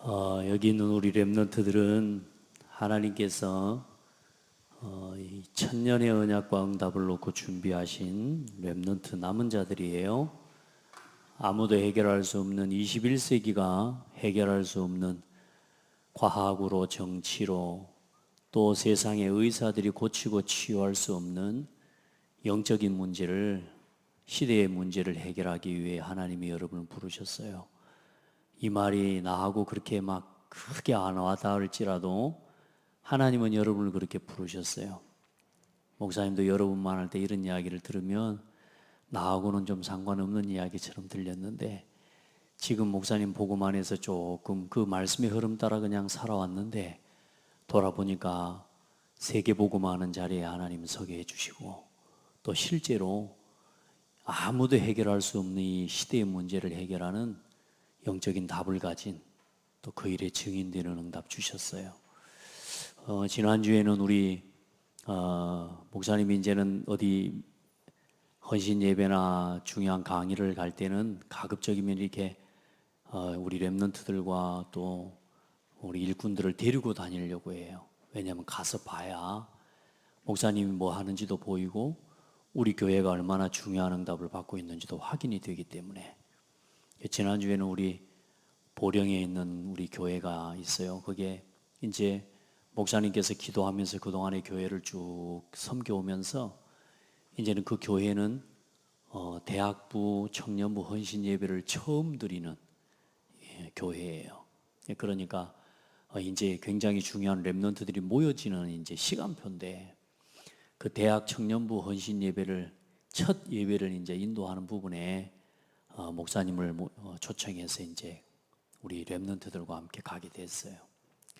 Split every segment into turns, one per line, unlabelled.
여기 있는 우리 렘넌트들은 하나님께서 이 천년의 언약과 응답을 놓고 준비하신 렘넌트 남은 자들이에요. 아무도 해결할 수 없는 21세기가 해결할 수 없는 과학으로 정치로 또 세상의 의사들이 고치고 치유할 수 없는 영적인 문제를, 시대의 문제를 해결하기 위해 하나님이 여러분을 부르셨어요. 이 말이 나하고 그렇게 막 크게 안 와닿을지라도 하나님은 여러분을 그렇게 부르셨어요. 목사님도 여러분만 할 때 이런 이야기를 들으면 나하고는 좀 상관없는 이야기처럼 들렸는데, 지금 목사님 복음 안에서 조금 그 말씀의 흐름 따라 그냥 살아왔는데 돌아보니까 세계 복음하는 자리에 하나님 서게 해주시고, 또 실제로 아무도 해결할 수 없는 이 시대의 문제를 해결하는 영적인 답을 가진, 또 그 일에 증인되는 응답 주셨어요. 지난주에는 우리 목사님이 이제는 어디 헌신 예배나 중요한 강의를 갈 때는 가급적이면 이렇게 우리 렘넌트들과 또 우리 일꾼들을 데리고 다니려고 해요. 왜냐하면 가서 봐야 목사님이 뭐 하는지도 보이고 우리 교회가 얼마나 중요한 응답을 받고 있는지도 확인이 되기 때문에. 지난주에는 우리 보령에 있는 우리 교회가 있어요. 그게 이제 목사님께서 기도하면서 그동안의 교회를 쭉 섬겨오면서 이제는 그 교회는 대학부, 청년부 헌신 예배를 처음 드리는 교회예요. 그러니까 이제 굉장히 중요한 렘넌트들이 모여지는 이제 시간표인데, 그 대학 청년부 헌신 예배를 첫 예배를 이제 인도하는 부분에 목사님을 초청해서 이제 우리 렘넌트들과 함께 가게 됐어요.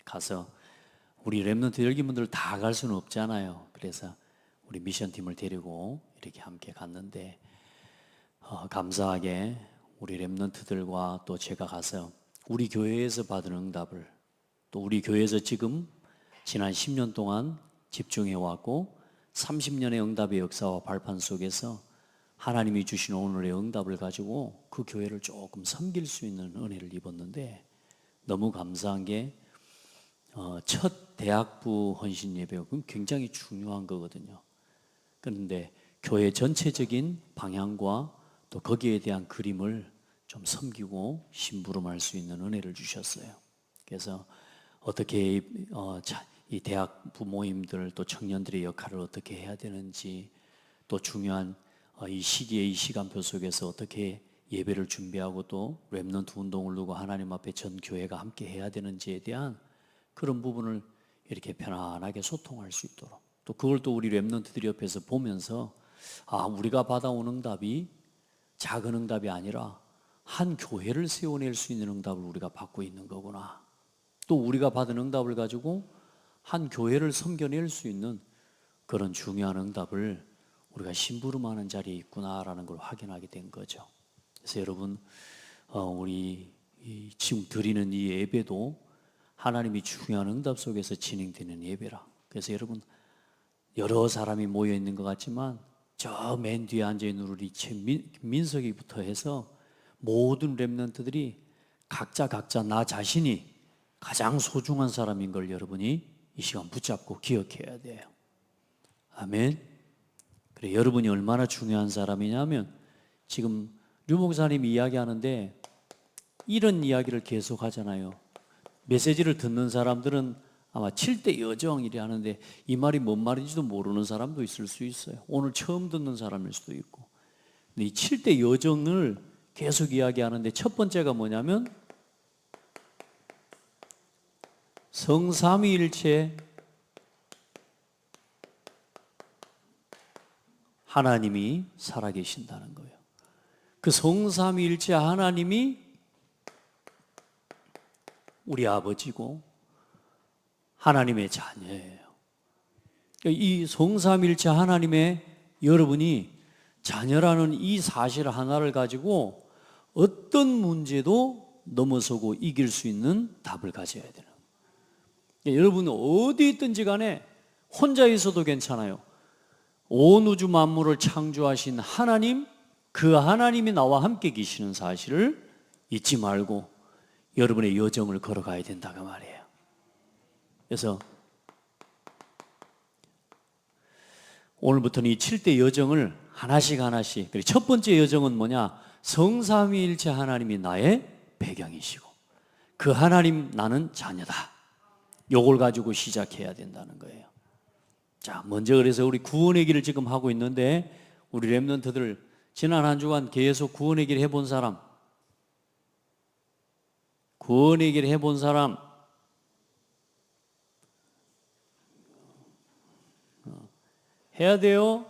가서 우리 렘넌트 열기분들 다 갈 수는 없잖아요. 그래서 우리 미션팀을 데리고 이렇게 함께 갔는데, 감사하게 우리 렘넌트들과 또 제가 가서 우리 교회에서 받은 응답을, 또 우리 교회에서 지금 지난 10년 동안 집중해 왔고 30년의 응답의 역사와 발판 속에서 하나님이 주신 오늘의 응답을 가지고 그 교회를 조금 섬길 수 있는 은혜를 입었는데, 너무 감사한 게 첫 대학부 헌신 예배가 굉장히 중요한 거거든요. 그런데 교회 전체적인 방향과 또 거기에 대한 그림을 좀 섬기고 심부름할 수 있는 은혜를 주셨어요. 그래서 어떻게 이 대학 부모님들 또 청년들의 역할을 어떻게 해야 되는지, 또 중요한 이 시기에 이 시간표 속에서 어떻게 예배를 준비하고 또 렘넌트 운동을 두고 하나님 앞에 전 교회가 함께 해야 되는지에 대한 그런 부분을 이렇게 편안하게 소통할 수 있도록, 또 그걸 또 우리 렘넌트들이 옆에서 보면서 우리가 받아온 응답이 작은 응답이 아니라 한 교회를 세워낼 수 있는 응답을 우리가 받고 있는 거구나, 또 우리가 받은 응답을 가지고 한 교회를 섬겨낼 수 있는 그런 중요한 응답을 우리가 심부름하는 자리에 있구나라는 걸 확인하게 된 거죠. 그래서 여러분, 우리 지금 드리는 이 예배도 하나님이 중요한 응답 속에서 진행되는 예배라. 그래서 여러분, 여러 사람이 모여 있는 것 같지만 저 맨 뒤에 앉아 있는 우리 민석이부터 해서 모든 렘넌트들이 각자 나 자신이 가장 소중한 사람인 걸 여러분이 이 시간 붙잡고 기억해야 돼요. 아멘. 그래, 여러분이 얼마나 중요한 사람이냐면, 지금 류 목사님이 이야기하는데 이런 이야기를 계속 하잖아요. 메시지를 듣는 사람들은 아마 7대 여정이라 하는데 이 말이 뭔 말인지도 모르는 사람도 있을 수 있어요. 오늘 처음 듣는 사람일 수도 있고. 근데 이 7대 여정을 계속 이야기하는데 첫 번째가 뭐냐면 성삼위일체 하나님이 살아계신다는 거예요. 그 성삼위일체 하나님이 우리 아버지고 하나님의 자녀예요. 이 성삼위일체 하나님의 여러분이 자녀라는 이 사실 하나를 가지고 어떤 문제도 넘어서고 이길 수 있는 답을 가져야 되는 거예요. 여러분은 어디 있든지 간에 혼자 있어도 괜찮아요. 온 우주 만물을 창조하신 하나님, 그 하나님이 나와 함께 계시는 사실을 잊지 말고 여러분의 여정을 걸어가야 된다고 말이에요. 그래서 오늘부터는 이 7대 여정을 하나씩 하나씩, 첫 번째 여정은 뭐냐? 성삼위일체 하나님이 나의 배경이시고 그 하나님 나는 자녀다. 요걸 가지고 시작해야 된다는 거예요. 자, 먼저 그래서 우리 구원의 길을 지금 하고 있는데 우리 렘넌트들 지난 한 주간 계속 구원의 길 해본 사람, 구원의 길 해본 사람, 해야 돼요.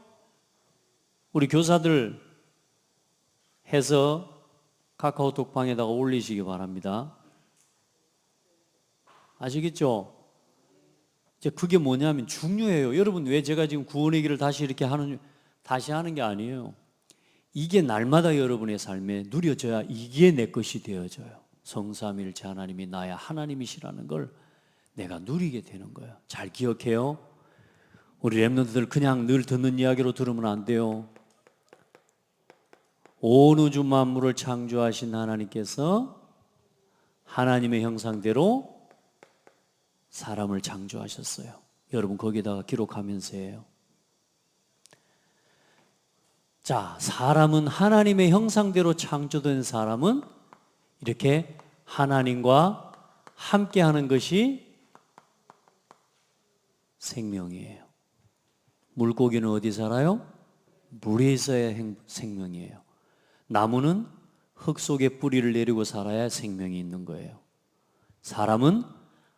우리 교사들 해서 카카오톡 방에다가 올리시기 바랍니다. 아시겠죠? 이제 그게 뭐냐면 중요해요. 여러분, 왜 제가 지금 구원의 길을 다시 이렇게 다시 하는 게 아니에요. 이게 날마다 여러분의 삶에 누려져야 이게 내 것이 되어져요. 성삼위일체 하나님이 나의 하나님이시라는 걸 내가 누리게 되는 거예요. 잘 기억해요. 우리 렘넌트들 그냥 늘 듣는 이야기로 들으면 안 돼요. 온 우주 만물을 창조하신 하나님께서 하나님의 형상대로 사람을 창조하셨어요. 여러분 거기다가 기록하면서 해요. 자, 사람은 하나님의 형상대로 창조된 사람은 이렇게 하나님과 함께하는 것이 생명이에요. 물고기는 어디 살아요? 물에 있어야 생명이에요. 나무는 흙 속에 뿌리를 내리고 살아야 생명이 있는 거예요. 사람은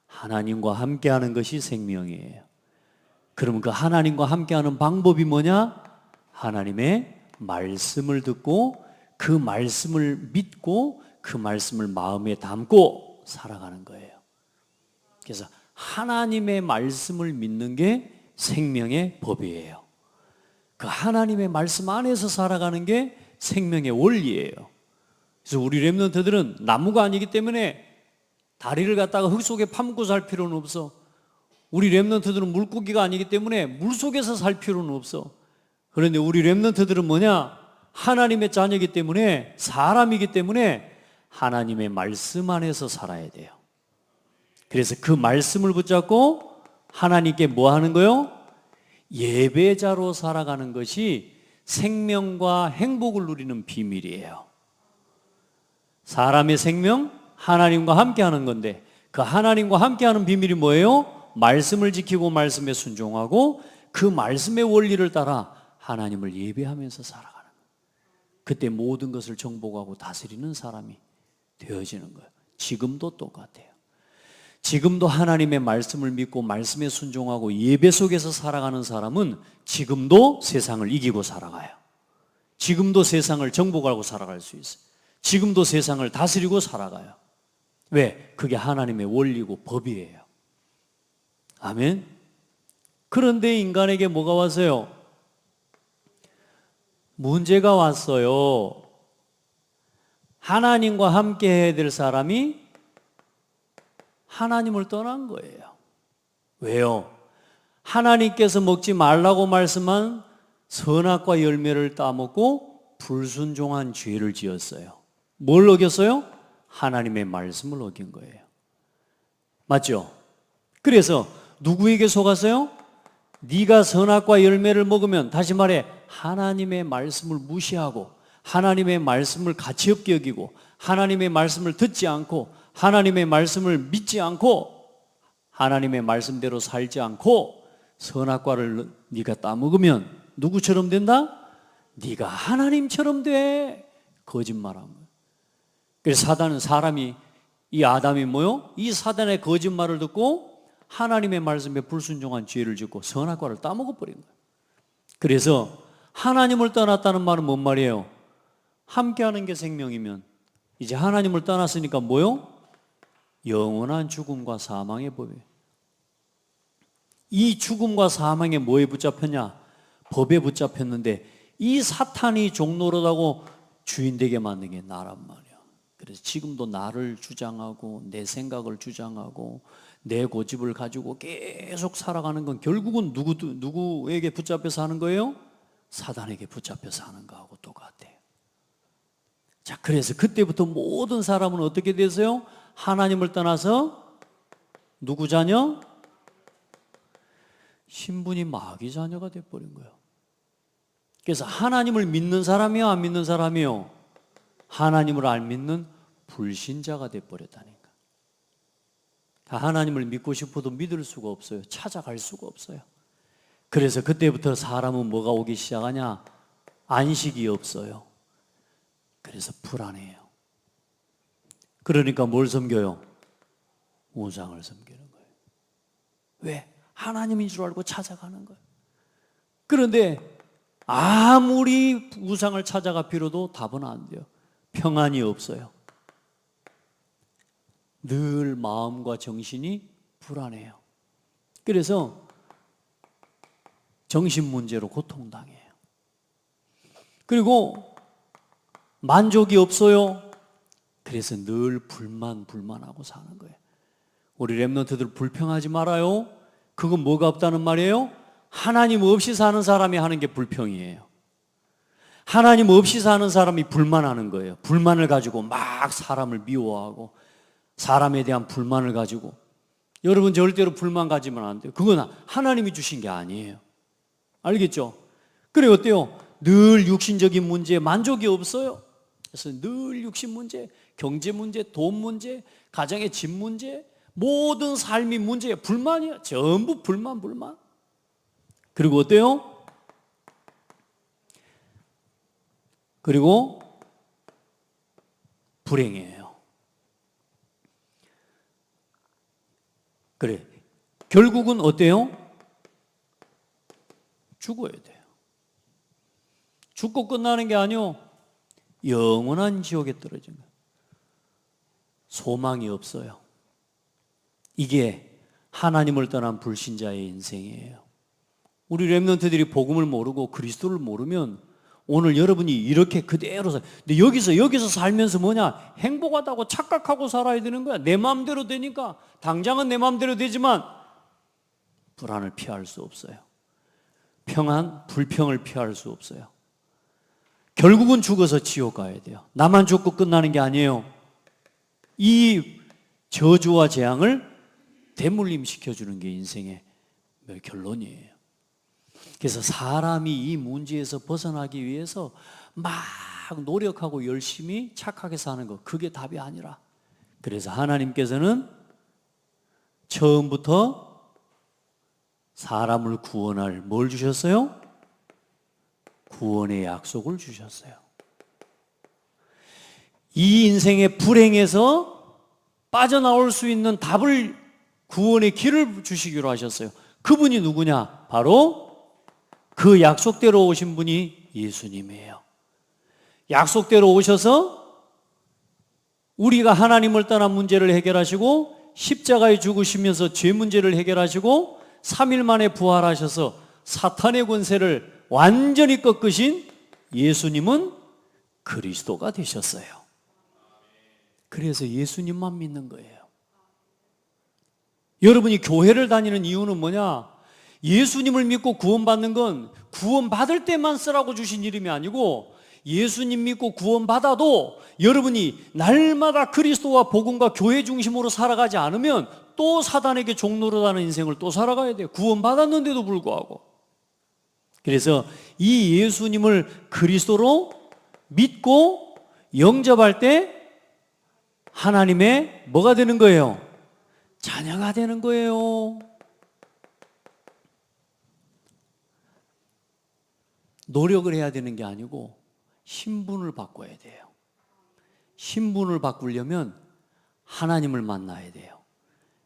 하나님과 함께하는 것이 생명이에요. 그럼 그 하나님과 함께하는 방법이 뭐냐? 하나님의 말씀을 듣고 그 말씀을 믿고 그 말씀을 마음에 담고 살아가는 거예요. 그래서 하나님의 말씀을 믿는 게 생명의 법이에요. 그 하나님의 말씀 안에서 살아가는 게 생명의 원리예요. 그래서 우리 렘넌트들은 나무가 아니기 때문에 다리를 갖다가 흙 속에 파묻고 살 필요는 없어. 우리 렘넌트들은 물고기가 아니기 때문에 물 속에서 살 필요는 없어. 그런데 우리 렘넌트들은 뭐냐? 하나님의 자녀이기 때문에, 사람이기 때문에 하나님의 말씀 안에서 살아야 돼요. 그래서 그 말씀을 붙잡고 하나님께 뭐 하는 거요? 예배자로 살아가는 것이 생명과 행복을 누리는 비밀이에요. 사람의 생명, 하나님과 함께하는 건데 그 하나님과 함께하는 비밀이 뭐예요? 말씀을 지키고 말씀에 순종하고 그 말씀의 원리를 따라 하나님을 예배하면서 살아가는 거예요. 그때 모든 것을 정복하고 다스리는 사람이 되어지는 거예요. 지금도 똑같아요. 지금도 하나님의 말씀을 믿고 말씀에 순종하고 예배 속에서 살아가는 사람은 지금도 세상을 이기고 살아가요. 지금도 세상을 정복하고 살아갈 수 있어요. 지금도 세상을 다스리고 살아가요. 왜? 그게 하나님의 원리고 법이에요. 아멘. 그런데 인간에게 뭐가 왔어요? 문제가 왔어요. 하나님과 함께 해야 될 사람이 하나님을 떠난 거예요. 왜요? 하나님께서 먹지 말라고 말씀한 선악과 열매를 따먹고 불순종한 죄를 지었어요. 뭘 어겼어요? 하나님의 말씀을 어긴 거예요. 맞죠? 그래서 누구에게 속았어요? 네가 선악과 열매를 먹으면, 다시 말해 하나님의 말씀을 무시하고 하나님의 말씀을 가치 없게 여기고 하나님의 말씀을 듣지 않고 하나님의 말씀을 믿지 않고 하나님의 말씀대로 살지 않고 선악과를 네가 따먹으면 누구처럼 된다? 네가 하나님처럼 돼. 거짓말한 거예요. 그래서 사단은 사람이, 이 아담이 뭐요? 이 사단의 거짓말을 듣고 하나님의 말씀에 불순종한 죄를 짓고 선악과를 따먹어 버린 거예요. 그래서 하나님을 떠났다는 말은 뭔 말이에요? 함께하는 게 생명이면 이제 하나님을 떠났으니까 뭐요? 영원한 죽음과 사망의 법이에요. 이 죽음과 사망에 뭐에 붙잡혔냐? 법에 붙잡혔는데 이 사탄이 종노릇하고 주인 되게 만든 게 나란 말이야. 그래서 지금도 나를 주장하고 내 생각을 주장하고 내 고집을 가지고 계속 살아가는 건 결국은 누구에게 붙잡혀서 하는 거예요? 사단에게 붙잡혀서 하는 거하고 똑같아요. 자, 그래서 그때부터 모든 사람은 어떻게 되세요? 하나님을 떠나서 누구 자녀? 신분이 마귀 자녀가 돼버린 거예요. 그래서 하나님을 믿는 사람이요, 안 믿는 사람이요? 하나님을 안 믿는 불신자가 돼버렸다니까. 하나님을 믿고 싶어도 믿을 수가 없어요. 찾아갈 수가 없어요. 그래서 그때부터 사람은 뭐가 오기 시작하냐? 안식이 없어요. 그래서 불안해요. 그러니까 뭘 섬겨요? 우상을 섬기는 거예요. 왜? 하나님인 줄 알고 찾아가는 거예요. 그런데 아무리 우상을 찾아가 빌어도 답은 안 돼요. 평안이 없어요. 늘 마음과 정신이 불안해요. 그래서 정신 문제로 고통당해요. 그리고 만족이 없어요. 그래서 늘 불만하고 사는 거예요. 우리 렘넌트들 불평하지 말아요. 그건 뭐가 없다는 말이에요? 하나님 없이 사는 사람이 하는 게 불평이에요. 하나님 없이 사는 사람이 불만하는 거예요. 불만을 가지고 막 사람을 미워하고 사람에 대한 불만을 가지고. 여러분 절대로 불만 가지면 안 돼요. 그건 하나님이 주신 게 아니에요. 알겠죠? 그래 어때요? 늘 육신적인 문제에 만족이 없어요. 그래서 늘 육신 문제, 경제 문제, 돈 문제, 가정의 집 문제, 모든 삶이 문제예요. 불만이에요. 전부 불만. 그리고 어때요? 그리고 불행해요. 그래. 결국은 어때요? 죽어야 돼요. 죽고 끝나는 게 아니요. 영원한 지옥에 떨어진 거예요. 소망이 없어요. 이게 하나님을 떠난 불신자의 인생이에요. 우리 렘넌트들이 복음을 모르고 그리스도를 모르면 오늘 여러분이 이렇게 그대로 근데 여기서 살면서 뭐냐? 행복하다고 착각하고 살아야 되는 거야. 내 마음대로 되니까. 당장은 내 마음대로 되지만 불안을 피할 수 없어요. 불평을 피할 수 없어요. 결국은 죽어서 지옥 가야 돼요. 나만 죽고 끝나는 게 아니에요. 이 저주와 재앙을 대물림시켜주는 게 인생의 결론이에요. 그래서 사람이 이 문제에서 벗어나기 위해서 막 노력하고 열심히 착하게 사는 것, 그게 답이 아니라, 그래서 하나님께서는 처음부터 사람을 구원할 뭘 주셨어요? 구원의 약속을 주셨어요. 이 인생의 불행에서 빠져나올 수 있는 답을, 구원의 길을 주시기로 하셨어요. 그분이 누구냐? 바로 그 약속대로 오신 분이 예수님이에요. 약속대로 오셔서 우리가 하나님을 떠난 문제를 해결하시고 십자가에 죽으시면서 죄 문제를 해결하시고 3일 만에 부활하셔서 사탄의 권세를 완전히 꺾으신 예수님은 그리스도가 되셨어요. 그래서 예수님만 믿는 거예요. 여러분이 교회를 다니는 이유는 뭐냐? 예수님을 믿고 구원받는 건 구원받을 때만 쓰라고 주신 이름이 아니고, 예수님 믿고 구원받아도 여러분이 날마다 그리스도와 복음과 교회 중심으로 살아가지 않으면 또 사단에게 종노릇하는 인생을 또 살아가야 돼요. 구원받았는데도 불구하고. 그래서 이 예수님을 그리스도로 믿고 영접할 때 하나님의 뭐가 되는 거예요? 자녀가 되는 거예요. 노력을 해야 되는 게 아니고 신분을 바꿔야 돼요. 신분을 바꾸려면 하나님을 만나야 돼요.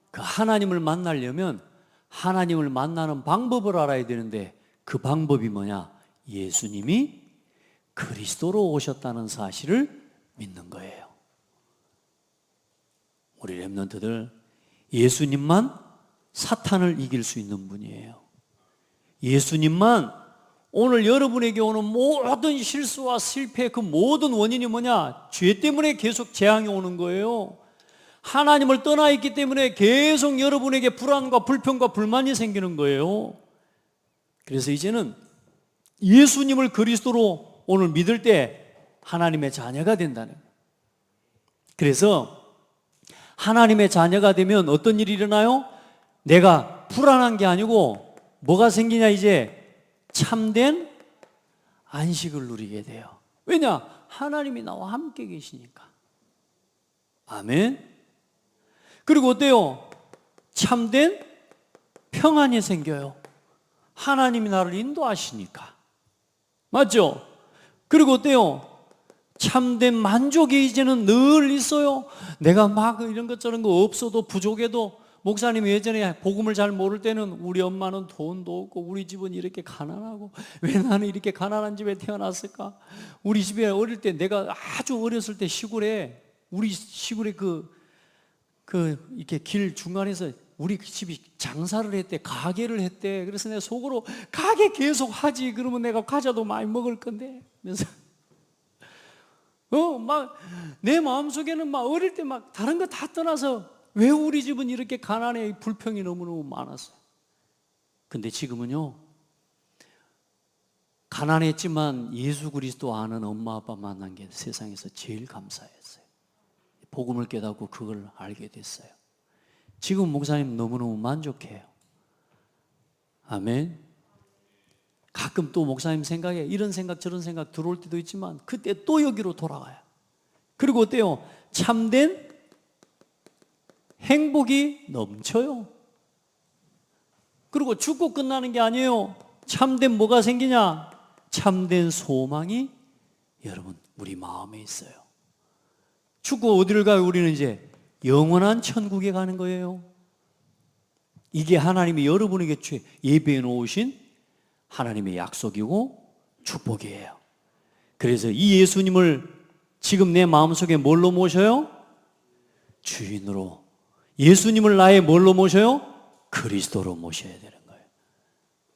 그 하나님을 만나려면 하나님을 만나는 방법을 알아야 되는데, 그 방법이 뭐냐? 예수님이 그리스도로 오셨다는 사실을 믿는 거예요. 우리 렘넌트들, 예수님만 사탄을 이길 수 있는 분이에요. 예수님만 오늘 여러분에게 오는 모든 실수와 실패, 그 모든 원인이 뭐냐? 죄 때문에 계속 재앙이 오는 거예요. 하나님을 떠나 있기 때문에 계속 여러분에게 불안과 불평과 불만이 생기는 거예요. 그래서 이제는 예수님을 그리스도로 오늘 믿을 때 하나님의 자녀가 된다는 거예요. 그래서 하나님의 자녀가 되면 어떤 일이 일어나요? 내가 불안한 게 아니고 뭐가 생기냐? 이제 참된 안식을 누리게 돼요. 왜냐? 하나님이 나와 함께 계시니까. 아멘. 그리고 어때요? 참된 평안이 생겨요. 하나님이 나를 인도하시니까. 맞죠? 그리고 어때요? 참된 만족이 이제는 늘 있어요. 내가 막 이런 것 저런 거 없어도 부족해도, 목사님이 예전에 복음을 잘 모를 때는 우리 엄마는 돈도 없고 우리 집은 이렇게 가난하고 왜 나는 이렇게 가난한 집에 태어났을까? 우리 집에 어릴 때, 내가 아주 어렸을 때 시골에, 우리 시골에 이렇게 길 중간에서 우리 집이 장사를 했대, 가게를 했대. 그래서 내가 속으로 가게 계속 하지, 그러면 내가 과자도 많이 먹을 건데, 그래서 막 내 마음속에는 막 어릴 때 막 다른 거 다 떠나서 왜 우리 집은 이렇게 가난해, 불평이 너무너무 많았어요. 근데 지금은요, 가난했지만 예수 그리스도 아는 엄마 아빠 만난 게 세상에서 제일 감사했어요. 복음을 깨닫고 그걸 알게 됐어요. 지금 목사님 너무너무 만족해요. 아멘. 가끔 또 목사님 생각에 이런 생각 저런 생각 들어올 때도 있지만 그때 또 여기로 돌아가요. 그리고 어때요? 참된 행복이 넘쳐요. 그리고 죽고 끝나는 게 아니에요. 참된 뭐가 생기냐? 참된 소망이 여러분 우리 마음에 있어요. 죽고 어디를 가요? 우리는 이제 영원한 천국에 가는 거예요. 이게 하나님이 여러분에게 예배해 놓으신 하나님의 약속이고 축복이에요. 그래서 이 예수님을 지금 내 마음속에 뭘로 모셔요? 주인으로. 예수님을 나의 뭘로 모셔요? 그리스도로 모셔야 되는 거예요.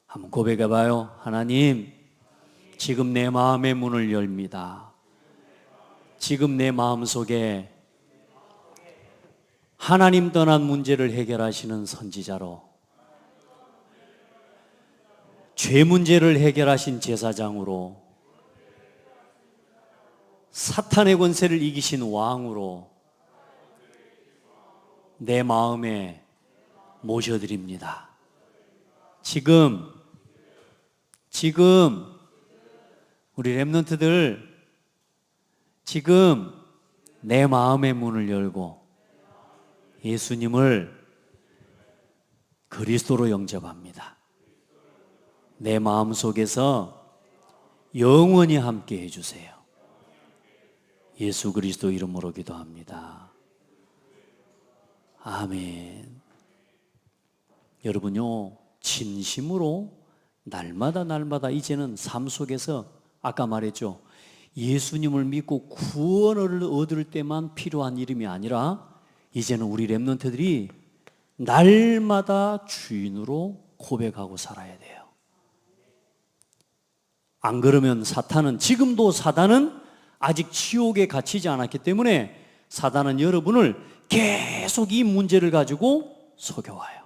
한번 고백해 봐요. 하나님, 지금 내 마음의 문을 열립니다. 지금 내 마음속에 하나님 떠난 문제를 해결하시는 선지자로, 죄 문제를 해결하신 제사장으로, 사탄의 권세를 이기신 왕으로 내 마음에 모셔드립니다. 지금 우리 렘넌트들 지금 내 마음의 문을 열고 예수님을 그리스도로 영접합니다. 내 마음속에서 영원히 함께 해주세요. 예수 그리스도 이름으로 기도합니다. 아멘. 여러분요, 진심으로 날마다 이제는 삶 속에서 아까 말했죠, 예수님을 믿고 구원을 얻을 때만 필요한 이름이 아니라 이제는 우리 렘넌트들이 날마다 주인으로 고백하고 살아야 돼요. 안 그러면 지금도 사단은 아직 지옥에 갇히지 않았기 때문에 사단은 여러분을 계속 이 문제를 가지고 속여와요.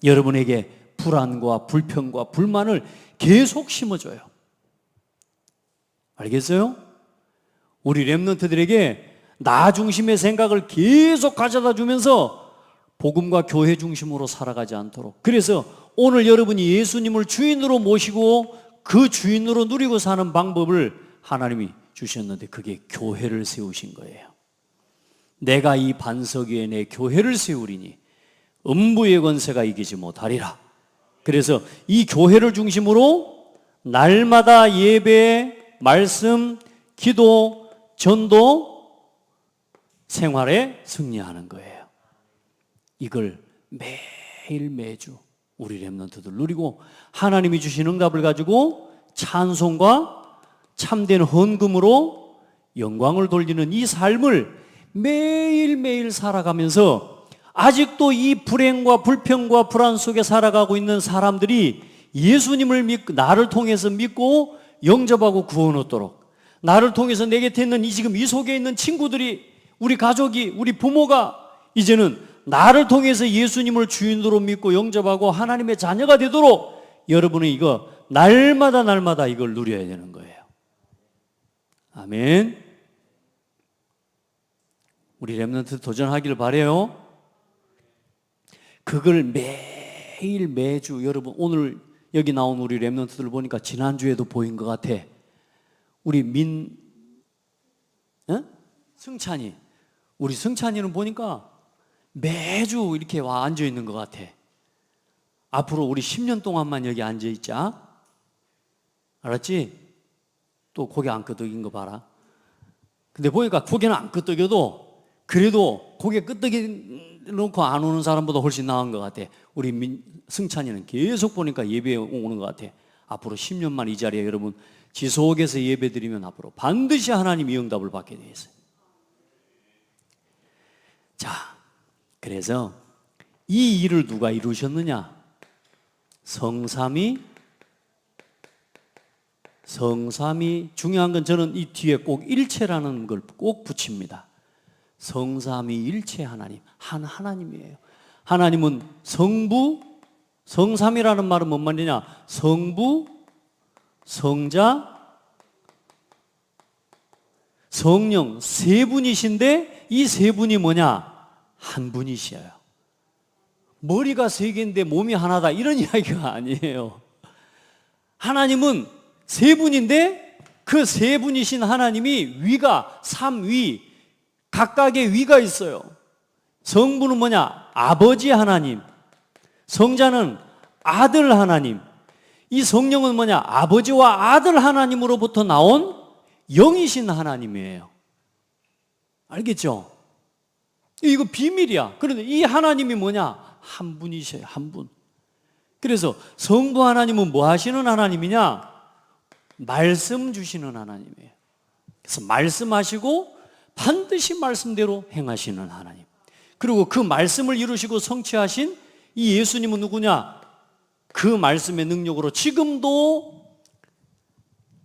여러분에게 불안과 불평과 불만을 계속 심어줘요. 알겠어요? 우리 렘넌트들에게 나 중심의 생각을 계속 가져다 주면서 복음과 교회 중심으로 살아가지 않도록, 그래서 오늘 여러분이 예수님을 주인으로 모시고 그 주인으로 누리고 사는 방법을 하나님이 주셨는데 그게 교회를 세우신 거예요. 내가 이 반석 위에 내 교회를 세우리니 음부의 권세가 이기지 못하리라. 그래서 이 교회를 중심으로 날마다 예배, 말씀, 기도, 전도 생활에 승리하는 거예요. 이걸 매일 매주 우리 렘넌트들 누리고 하나님이 주신 응답을 가지고 찬송과 참된 헌금으로 영광을 돌리는 이 삶을 매일매일 살아가면서 아직도 이 불행과 불평과 불안 속에 살아가고 있는 사람들이 예수님을 믿고 나를 통해서 믿고 영접하고 구원 얻도록, 나를 통해서 내 곁에 있는 지금 이 속에 있는 친구들이, 우리 가족이, 우리 부모가 이제는 나를 통해서 예수님을 주인으로 믿고 영접하고 하나님의 자녀가 되도록 여러분은 이거 날마다 이걸 누려야 되는 거예요. 아멘. 우리 렘넌트 도전하기를 바라요. 그걸 매일 매주 여러분 오늘 여기 나온 우리 렘넌트들 보니까 지난주에도 보인 것 같아. 우리 승찬이 우리 승찬이는 보니까 매주 이렇게 와 앉아 있는 것 같아. 앞으로 우리 10년 동안만 여기 앉아 있자. 알았지? 또 고개 안 끄덕인 거 봐라. 근데 보니까 고개는 안 끄덕여도 그래도 고개 끄덕이 놓고 안 오는 사람보다 훨씬 나은 것 같아. 우리 승찬이는 계속 보니까 예배에 오는 것 같아. 앞으로 10년만 이 자리에 여러분 지속해서 예배 드리면 앞으로 반드시 하나님이 응답을 받게 되어 있어요. 자, 그래서 이 일을 누가 이루셨느냐? 성삼이 중요한 건 저는 이 뒤에 꼭 일체라는 걸 꼭 붙입니다. 성삼위 일체 하나님, 한 하나님이에요. 하나님은 성부, 성삼이라는 말은 뭔 말이냐? 성부, 성자, 성령 세 분이신데 이 세 분이 뭐냐? 한 분이셔요. 머리가 세 개인데 몸이 하나다 이런 이야기가 아니에요. 하나님은 세 분인데 그 세 분이신 하나님이 위가 삼위 각각의 위가 있어요. 성부는 뭐냐? 아버지 하나님. 성자는 아들 하나님. 이 성령은 뭐냐? 아버지와 아들 하나님으로부터 나온 영이신 하나님이에요. 알겠죠? 이거 비밀이야. 그런데 이 하나님이 뭐냐? 한 분이셔요. 한 분. 그래서 성부 하나님은 뭐 하시는 하나님이냐? 말씀 주시는 하나님이에요. 그래서 말씀하시고 반드시 말씀대로 행하시는 하나님. 그리고 그 말씀을 이루시고 성취하신 이 예수님은 누구냐? 그 말씀의 능력으로 지금도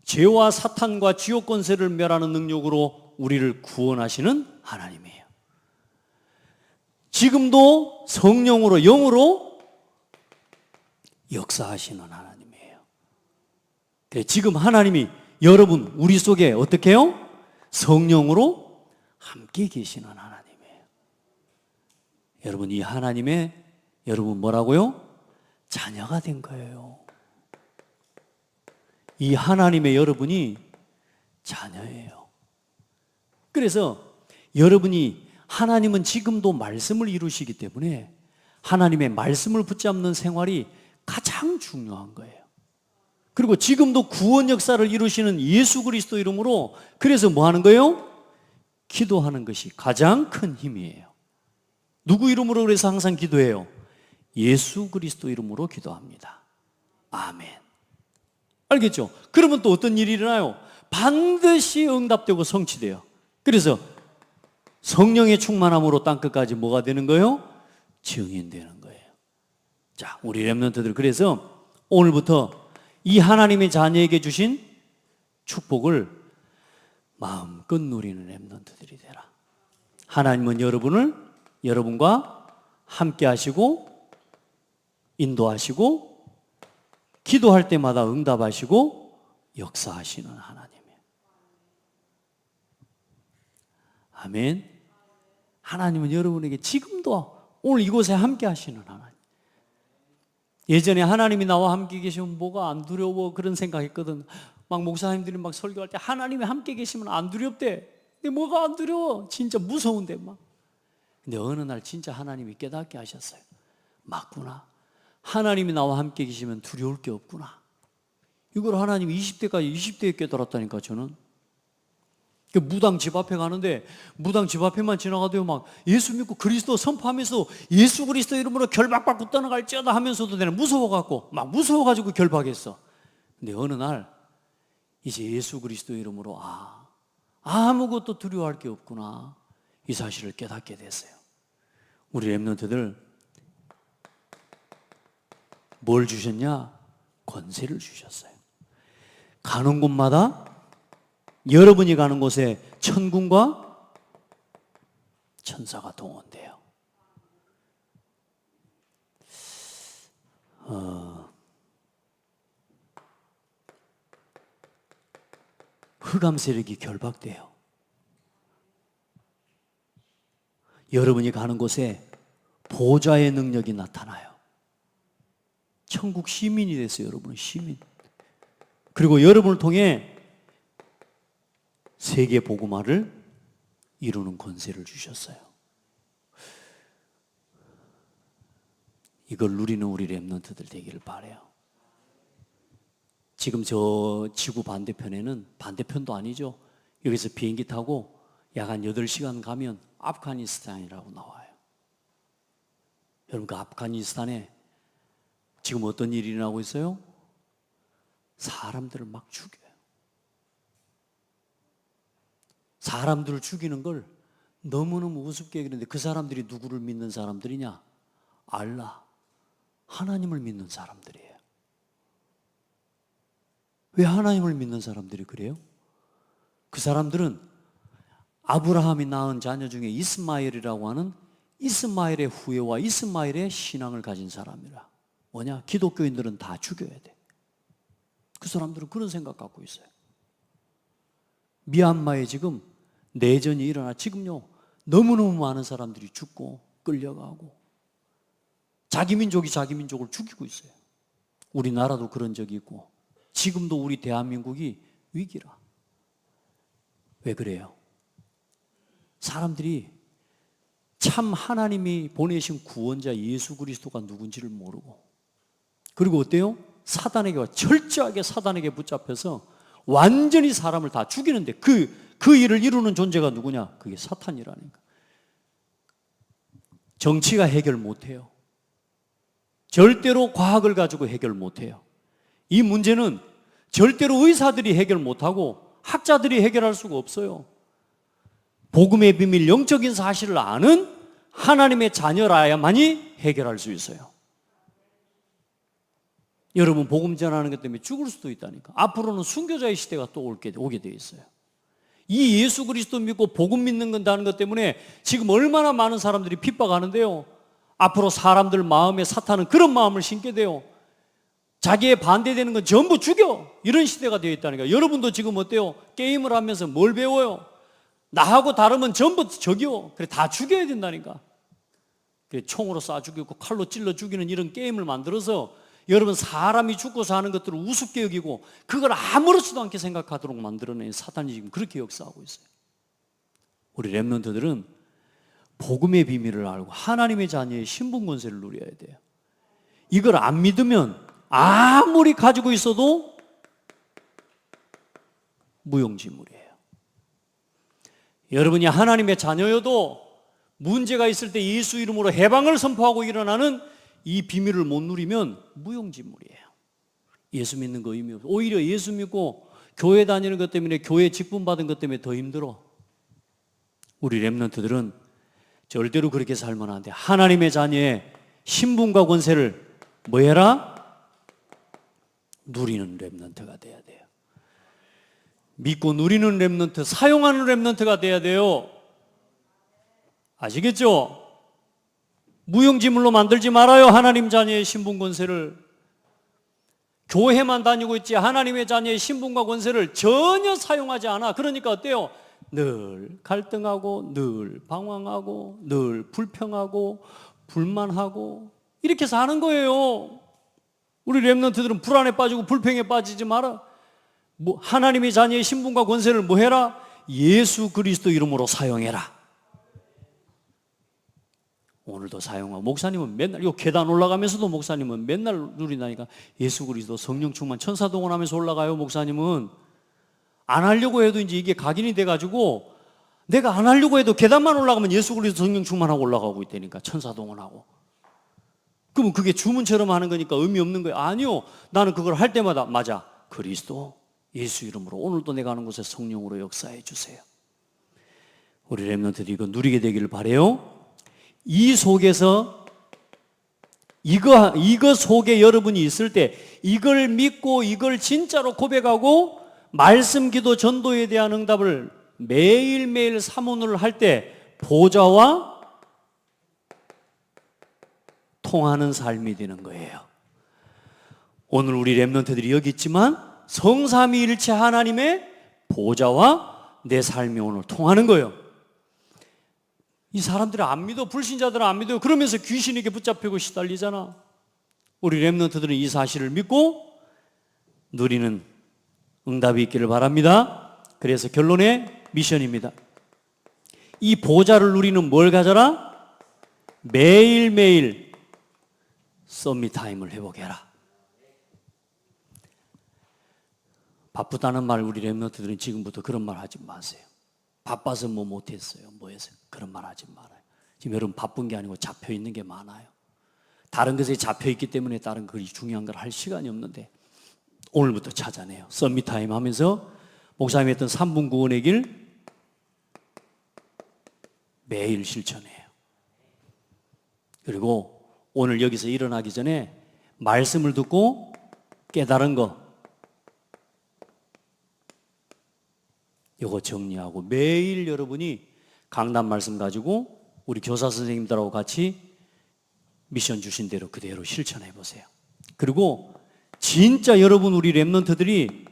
죄와 사탄과 지옥 권세를 멸하는 능력으로 우리를 구원하시는 하나님이에요. 지금도 성령으로 영으로 역사하시는 하나님이에요. 지금 하나님이 여러분 우리 속에 어떻게 해요? 성령으로 함께 계시는 하나님이에요. 여러분 이 하나님의 여러분 뭐라고요? 자녀가 된 거예요. 이 하나님의 여러분이 자녀예요. 그래서 여러분이 하나님은 지금도 말씀을 이루시기 때문에 하나님의 말씀을 붙잡는 생활이 가장 중요한 거예요. 그리고 지금도 구원 역사를 이루시는 예수 그리스도 이름으로 그래서 뭐 하는 거예요? 기도하는 것이 가장 큰 힘이에요. 누구 이름으로 그래서 항상 기도해요? 예수 그리스도 이름으로 기도합니다. 아멘. 알겠죠? 그러면 또 어떤 일이 일어나요? 반드시 응답되고 성취돼요. 그래서 성령의 충만함으로 땅끝까지 뭐가 되는 거예요? 증인되는 거예요. 자, 우리 렘넌트들 그래서 오늘부터 이 하나님의 자녀에게 주신 축복을 마음껏 누리는 렘넌트들이 되라. 하나님은 여러분과 함께 하시고 인도하시고 기도할 때마다 응답하시고 역사하시는 하나님이에요. 아멘. 하나님은 여러분에게 지금도 오늘 이곳에 함께 하시는 하나님. 예전에 하나님이 나와 함께 계시면 뭐가 안 두려워 그런 생각했거든. 막 목사님들이 막 설교할 때 하나님이 함께 계시면 안 두렵대. 근데 뭐가 안 두려워? 진짜 무서운데 막. 근데 어느 날 진짜 하나님이 깨닫게 하셨어요. 맞구나. 하나님이 나와 함께 계시면 두려울 게 없구나. 이걸 하나님이 20대에 깨달았다니까 저는. 무당 집 앞에 가는데 무당 집 앞에만 지나가도 막 예수 믿고 그리스도 선포하면서 예수 그리스도 이름으로 결박받고 떠나갈지어다 하면서도 내가 무서워갖고 막 무서워가지고 결박했어. 근데 어느 날 이제 예수 그리스도 이름으로 아무것도 두려워할 게 없구나 이 사실을 깨닫게 됐어요. 우리 렘넌트들 뭘 주셨냐? 권세를 주셨어요. 가는 곳마다 여러분이 가는 곳에 천군과 천사가 동원돼요. 흑암 세력이 결박돼요. 여러분이 가는 곳에 보좌의 능력이 나타나요. 천국 시민이 됐어요. 여러분은 시민. 그리고 여러분을 통해 세계 복음화를 이루는 권세를 주셨어요. 이걸 누리는 우리 렘넌트들 되기를 바라요. 지금 저 지구 반대편에는, 반대편도 아니죠, 여기서 비행기 타고 약 한 8시간 가면 아프가니스탄이라고 나와요. 여러분, 그 아프가니스탄에 지금 어떤 일이 일어나고 있어요? 사람들을 막 죽여요. 사람들을 죽이는 걸 너무너무 우습게 여기는데, 그 사람들이 누구를 믿는 사람들이냐? 알라, 하나님을 믿는 사람들이에요. 왜 하나님을 믿는 사람들이 그래요? 그 사람들은 아브라함이 낳은 자녀 중에 이스마엘이라고 하는 이스마엘의 후예와 이스마엘의 신앙을 가진 사람이라. 뭐냐? 기독교인들은 다 죽여야 돼. 그 사람들은 그런 생각 갖고 있어요. 미얀마에 지금 내전이 일어나 지금요 너무너무 많은 사람들이 죽고 끌려가고 자기 민족이 자기 민족을 죽이고 있어요. 우리나라도 그런 적이 있고 지금도 우리 대한민국이 위기라. 왜 그래요? 사람들이 참 하나님이 보내신 구원자 예수 그리스도가 누군지를 모르고, 그리고 어때요? 사단에게, 철저하게 사단에게 붙잡혀서 완전히 사람을 다 죽이는데 그 일을 이루는 존재가 누구냐? 그게 사탄이라니까. 정치가 해결 못해요. 절대로 과학을 가지고 해결 못해요. 이 문제는 절대로 의사들이 해결 못하고 학자들이 해결할 수가 없어요. 복음의 비밀, 영적인 사실을 아는 하나님의 자녀라야만이 해결할 수 있어요. 여러분, 복음 전하는 것 때문에 죽을 수도 있다니까. 앞으로는 순교자의 시대가 또 오게 돼 있어요. 이 예수 그리스도 믿고 복음 믿는 건다는 것 때문에 지금 얼마나 많은 사람들이 핍박하는데요. 앞으로 사람들 마음에 사탄은 그런 마음을 심게 돼요. 자기에 반대되는 건 전부 죽여, 이런 시대가 되어 있다니까. 여러분도 지금 어때요? 게임을 하면서 뭘 배워요? 나하고 다르면 전부 적이요. 그래, 다 죽여야 된다니까. 그래, 총으로 쏴 죽이고 칼로 찔러 죽이는 이런 게임을 만들어서 여러분, 사람이 죽고 사는 것들을 우습게 여기고 그걸 아무렇지도 않게 생각하도록 만들어낸 사탄이 지금 그렇게 역사하고 있어요. 우리 렘넌트들은 복음의 비밀을 알고 하나님의 자녀의 신분 권세를 누려야 돼요. 이걸 안 믿으면 아무리 가지고 있어도 무용지물이에요. 여러분이 하나님의 자녀여도 문제가 있을 때 예수 이름으로 해방을 선포하고 일어나는 이 비밀을 못 누리면 무용지물이에요. 예수 믿는 거 의미 없어. 오히려 예수 믿고 교회 다니는 것 때문에, 교회 직분 받은 것 때문에 더 힘들어. 우리 렘넌트들은 절대로 그렇게 살면 안 돼. 하나님의 자녀의 신분과 권세를 뭐 해라? 누리는 렘넌트가 돼야 돼요. 믿고 누리는 렘넌트, 사용하는 렘넌트가 돼야 돼요. 아시겠죠? 무용지물로 만들지 말아요. 하나님 자녀의 신분 권세를. 교회만 다니고 있지 하나님의 자녀의 신분과 권세를 전혀 사용하지 않아. 그러니까 어때요? 늘 갈등하고, 늘 방황하고, 늘 불평하고, 불만하고, 이렇게 사는 거예요. 우리 렘넌트들은 불안에 빠지고 불평에 빠지지 마라. 하나님의 자녀의 신분과 권세를 뭐 해라? 예수 그리스도 이름으로 사용해라. 오늘도 사용하고, 목사님은 맨날, 이 계단 올라가면서도 목사님은 맨날 누린다니까. 예수 그리스도 성령 충만, 천사 동원하면서 올라가요. 목사님은 안 하려고 해도 이제 이게 각인이 돼가지고, 내가 안 하려고 해도 계단만 올라가면 예수 그리스도 성령 충만하고 올라가고 있다니까. 천사 동원하고. 그러면 그게 주문처럼 하는 거니까 의미 없는 거예요. 아니요, 나는 그걸 할 때마다 맞아, 그리스도 예수 이름으로 오늘도 내가 가는 곳에 성령으로 역사해 주세요. 우리 렘넌트들이 이거 누리게 되기를 바라요. 이 속에서 이거 속에 여러분이 있을 때, 이걸 믿고 이걸 진짜로 고백하고 말씀, 기도, 전도에 대한 응답을 매일매일 사모를 할 때 보좌와 통하는 삶이 되는 거예요. 오늘 우리 렘넌트들이 여기 있지만 성삼위일체 하나님의 보좌와 내 삶이 오늘 통하는 거예요. 이 사람들이 안 믿어, 불신자들은 안 믿어요. 그러면서 귀신에게 붙잡히고 시달리잖아. 우리 렘넌트들은 이 사실을 믿고 누리는 응답이 있기를 바랍니다. 그래서 결론의 미션입니다. 이 보좌를 누리는 뭘 가져라? 매일매일 썸밋 타임을 회복해라. 바쁘다는 말 우리 렘넌트들은 지금부터 그런 말 하지 마세요. 바빠서 뭐 못했어요. 뭐 해서 그런 말 하지 말아요. 지금 여러분 바쁜 게 아니고 잡혀 있는 게 많아요. 다른 것에 잡혀 있기 때문에 다른 그리 중요한 걸 할 시간이 없는데 오늘부터 찾아내요. 썸밋 타임 하면서 목사님이 했던 3분 구원의 길 매일 실천해요. 그리고 오늘 여기서 일어나기 전에 말씀을 듣고 깨달은 거 이거 정리하고 매일 여러분이 강단 말씀 가지고 우리 교사 선생님들하고 같이 미션 주신 대로 그대로 실천해 보세요. 그리고 진짜 여러분 우리 렘넌트들이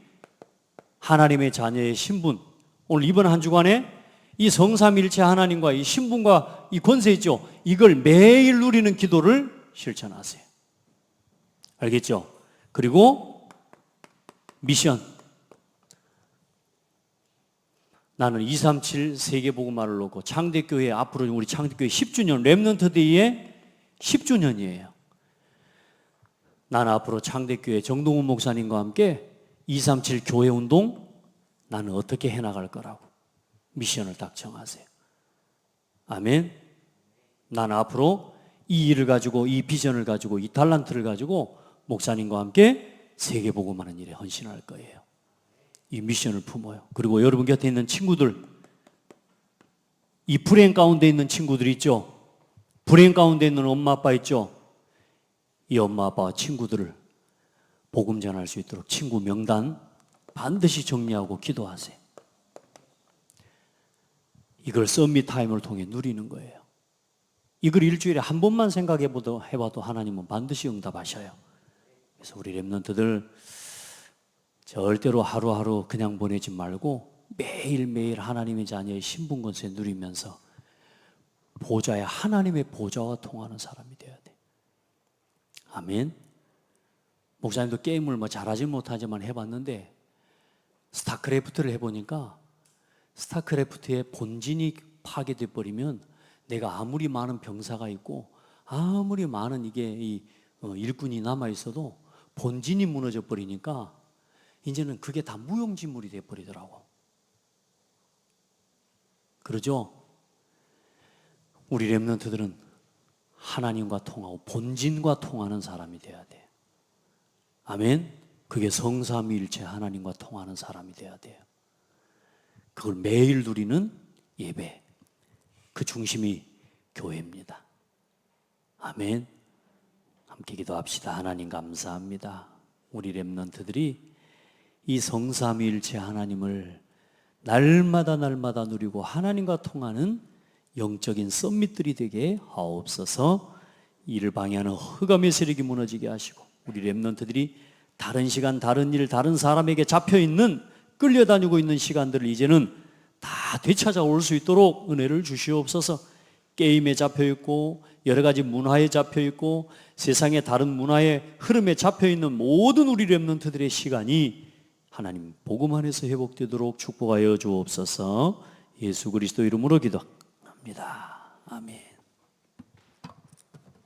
하나님의 자녀의 신분, 오늘 이번 한 주간에 이 성삼일체 하나님과 이 신분과 이 권세 있죠? 이걸 매일 누리는 기도를 실천하세요. 알겠죠? 그리고 미션, 나는 237 세계복음화를 놓고 창대교회 앞으로 우리 창대교회 10주년 렘넌트 데이의 10주년이에요. 나는 앞으로 창대교회 정동훈 목사님과 함께 237 교회운동 나는 어떻게 해나갈 거라고 미션을 딱 정하세요. 아멘. 나는 앞으로 이 일을 가지고 이 비전을 가지고 이 달란트를 가지고 목사님과 함께 세계복음하는 일에 헌신할 거예요. 이 미션을 품어요. 그리고 여러분 곁에 있는 친구들, 이 불행 가운데 있는 친구들 있죠? 불행 가운데 있는 엄마 아빠 있죠? 이 엄마 아빠와 친구들을 복음 전할 수 있도록 친구 명단 반드시 정리하고 기도하세요. 이걸 썸밋 타임을 통해 누리는 거예요. 이걸 일주일에 한 번만 생각해봐도 하나님은 반드시 응답하셔요. 그래서 우리 렘넌트들 절대로 하루하루 그냥 보내지 말고 매일매일 하나님의 자녀의 신분 권세 누리면서 보좌에 하나님의 보좌와 통하는 사람이 되어야 돼. 아멘. 목사님도 게임을 뭐 잘하지 못하지만 해봤는데 스타크래프트를 해보니까 스타크래프트의 본진이 파괴돼 버리면 내가 아무리 많은 병사가 있고 아무리 많은 이게 일꾼이 남아 있어도 본진이 무너져 버리니까 이제는 그게 다 무용지물이 돼 버리더라고. 그러죠? 우리 렘넌트들은 하나님과 통하고 본진과 통하는 사람이 돼야 돼. 아멘. 그게 성삼위일체 하나님과 통하는 사람이 돼야 돼요. 그걸 매일 누리는 예배, 그 중심이 교회입니다. 아멘. 함께 기도합시다. 하나님 감사합니다. 우리 렘넌트들이 이 성삼위일체 하나님을 날마다 누리고 하나님과 통하는 영적인 썸밋들이 되게 하옵소서. 이를 방해하는 흑암의 세력이 무너지게 하시고 우리 렘넌트들이 다른 시간, 다른 일, 다른 사람에게 잡혀있는 끌려다니고 있는 시간들을 이제는 다 되찾아올 수 있도록 은혜를 주시옵소서. 게임에 잡혀있고 여러 가지 문화에 잡혀있고 세상의 다른 문화의 흐름에 잡혀있는 모든 우리 렘넌트들의 시간이 하나님 복음 안에서 회복되도록 축복하여 주옵소서. 예수 그리스도 이름으로 기도합니다. 아멘.